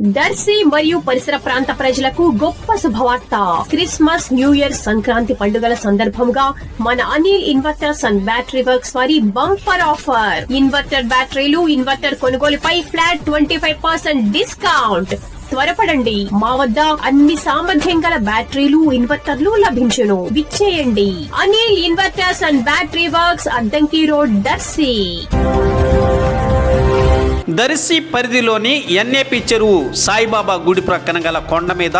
దర్శి మరియు పరిసర ప్రాంత ప్రజలకు గొప్ప శుభవార్త. క్రిస్మస్, న్యూ ఇయర్, సంక్రాంతి పండుగల సందర్భంగా మన Anil inverters and battery works వారి బంపర్ ఆఫర్. ఇన్వర్టర్ బ్యాటరీలు, ఇన్వర్టర్ కొనుగోలుపై ఫ్లాట్ 25% డిస్కౌంట్. త్వరపడండి, మా వద్ద అన్ని సామర్థ్యం గల బ్యాటరీలు, ఇన్వర్టర్లు లభించును. విచ్చేయండి. Anil inverters and battery works, Addanki road, Darsi. Darsi పరిధిలోని ఎన్ఏపి చెరువు సాయిబాబా గుడి ప్రక్కన గల కొండ మీద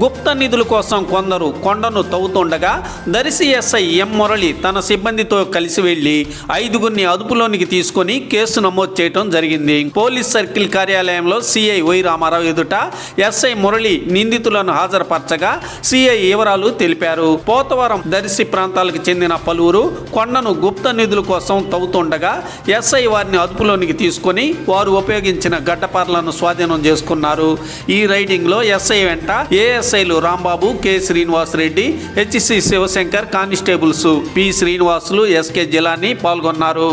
గుప్త నిధుల కోసం కొందరు కొండను తవ్వుతుండగా దర్శి ఎస్ఐ ఎం మురళి తన సిబ్బందితో కలిసి వెళ్లి 5గురిని అదుపులోనికి తీసుకుని కేసు నమోదు చేయడం జరిగింది. పోలీస్ సర్కిల్ కార్యాలయంలో సిఐ వై రామారావు ఎదుట ఎస్ఐ మురళి నిందితులను హాజరుపరచగా సిఐ వివరాలు తెలిపారు. పోతవరం, దర్శి ప్రాంతాలకు చెందిన పలువురు కొండను గుప్త నిధుల కోసం తవ్వుతుండగా ఎస్ఐ వారిని అదుపులోనికి తీసుకుని వారు ఉపయోగించిన గడ్డపారలను స్వాధీనం చేసుకున్నారు. ఈ రైడింగ్ లో ఎస్ఐ వెంట ఏఎస్ఐలు Rambabu, K Srinivas Reddy, HC Sivashankar, constables P Srinivasulu, SK Jilani పాల్గొన్నారు.